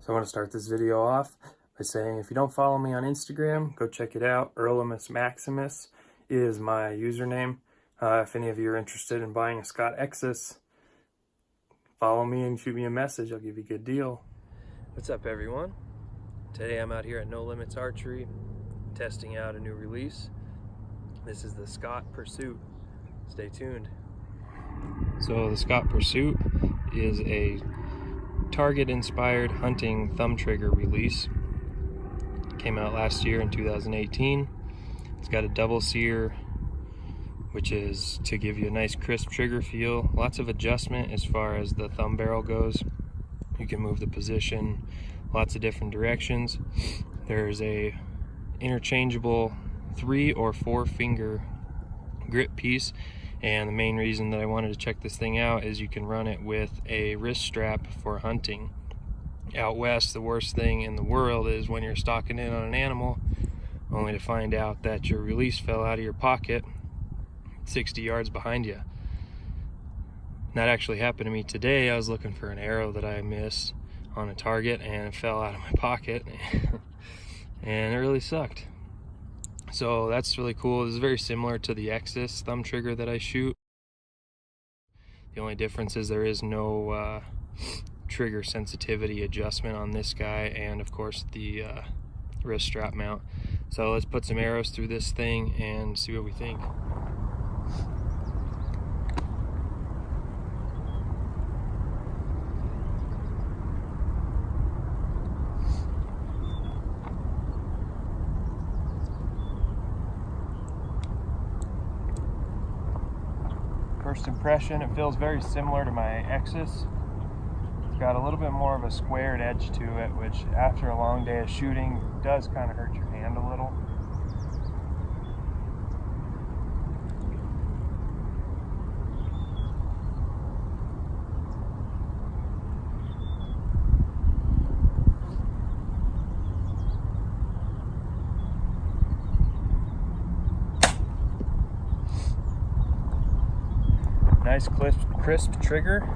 So I want to start this video off by saying if you don't follow me on Instagram, go check it out. Earlimus Maximus is my username. If any of you are interested in buying a Scott Exus, follow me and shoot me a message. I'll give you a good deal. What's up, everyone? Today I'm out here at No Limits Archery testing out a new release. This is the Scott Pursuit. Stay tuned. So the Scott Pursuit is a target-inspired hunting thumb trigger release. Came out last year in 2018. It's got a double sear, which is to give you a nice crisp trigger feel. Lots of adjustment as far as the thumb barrel goes. You can move the position lots of different directions. There's a interchangeable 3 or 4 finger grip piece, and the main reason that I wanted to check this thing out is you can run it with a wrist strap for hunting. Out west, the worst thing in the world is when you're stalking in on an animal only to find out that your release fell out of your pocket 60 yards behind you. That actually happened to me today. I was looking for an arrow that I missed on a target and it fell out of my pocket and it really sucked. So that's really cool. This is very similar to the Exus thumb trigger that I shoot. The only difference is there is no trigger sensitivity adjustment on this guy, and of course the wrist strap mount. So let's put some arrows through this thing and see what we think. First impression, it feels very similar to my Exus. It's got a little bit more of a squared edge to it, which after a long day of shooting does kind of hurt your hand a little. Nice crisp trigger.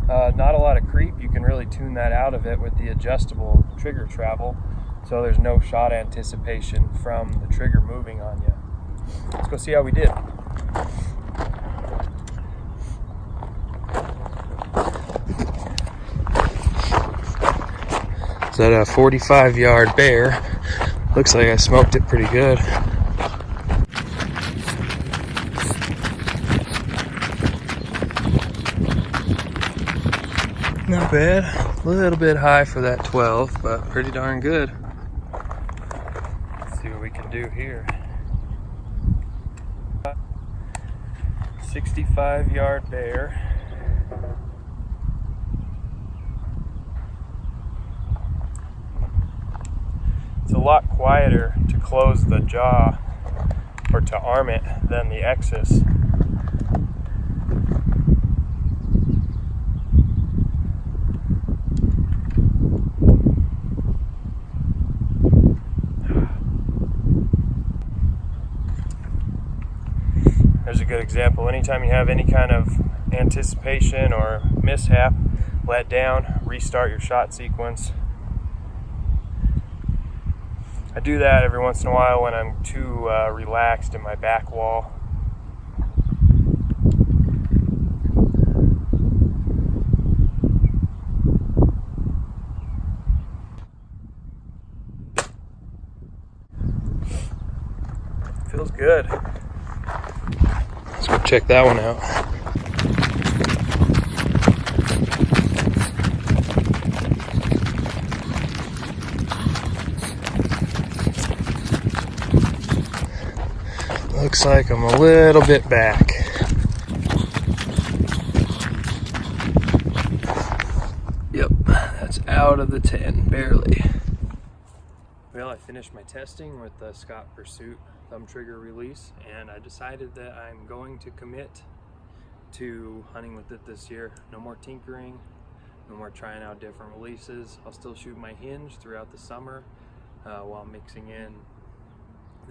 Not a lot of creep. You can really tune that out of it with the adjustable trigger travel, so there's no shot anticipation from the trigger moving on you. Let's go see how we did. It's at a 45-yard bear. Looks like I smoked it pretty good. Not bad. A little bit high for that 12, but pretty darn good. Let's see what we can do here. 65-yard bear. It's a lot quieter to close the jaw or to arm it than the Exus. There's a good example. Anytime you have any kind of anticipation or mishap, let down, restart your shot sequence. I do that every once in a while when I'm too relaxed in my back wall. Feels good. Let's go check that one out. Looks like I'm a little bit back. Yep, that's out of the 10, barely. Well, I finished my testing with the Scott Pursuit thumb trigger release, and I decided that I'm going to commit to hunting with it this year. No more tinkering, no more trying out different releases. I'll still shoot my hinge throughout the summer while mixing in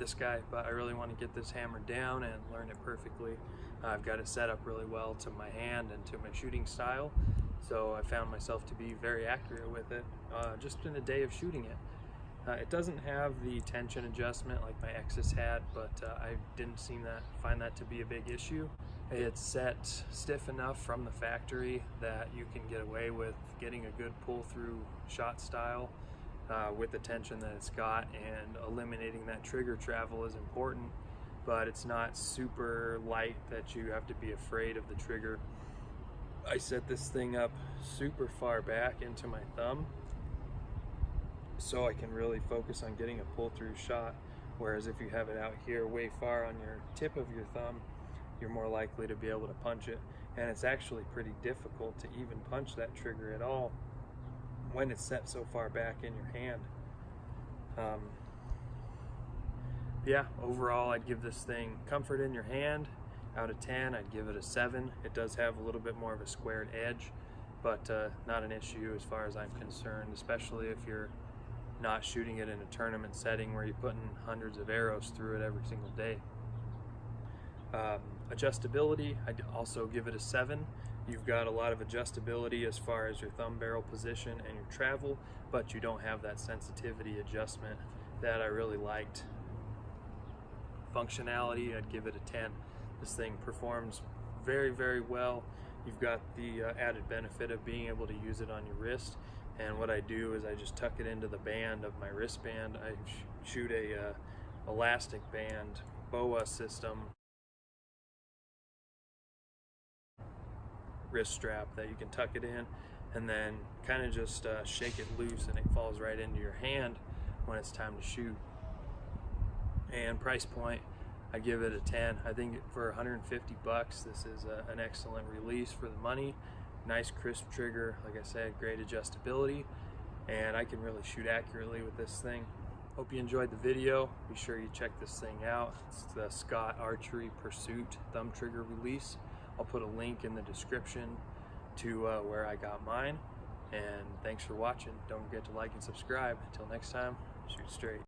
this guy, but I really want to get this hammered down and learn it perfectly. I've got it set up really well to my hand and to my shooting style, so I found myself to be very accurate with it just in a day of shooting it. It doesn't have the tension adjustment like my Exus had, but I didn't find that to be a big issue. It's set stiff enough from the factory that you can get away with getting a good pull-through shot style with the tension that it's got, and eliminating that trigger travel is important, but it's not super light that you have to be afraid of the trigger. I set this thing up super far back into my thumb so I can really focus on getting a pull-through shot, whereas if you have it out here way far on your tip of your thumb, you're more likely to be able to punch it, and it's actually pretty difficult to even punch that trigger at all when it's set so far back in your hand. Yeah, overall I'd give this thing comfort in your hand. Out of 10, I'd give it a 7. It does have a little bit more of a squared edge, but not an issue as far as I'm concerned, especially if you're not shooting it in a tournament setting where you're putting hundreds of arrows through it every single day. Adjustability, I'd also give it a 7. You've got a lot of adjustability as far as your thumb barrel position and your travel, but you don't have that sensitivity adjustment that I really liked. Functionality, I'd give it a 10. This thing performs very, very well. You've got the added benefit of being able to use it on your wrist, and what I do is I just tuck it into the band of my wristband. I shoot a elastic band BOA system wrist strap that you can tuck it in and then kind of just shake it loose, and it falls right into your hand when it's time to shoot. And price point, I give it a 10. I think for 150 bucks, this is an excellent release for the money. Nice crisp trigger, like I said, great adjustability, and I can really shoot accurately with this thing. Hope you enjoyed the video. Be sure you check this thing out. It's the Scott Archery Pursuit thumb trigger release. I'll put a link in the description to where I got mine. And thanks for watching. Don't forget to like and subscribe. Until next time, shoot straight.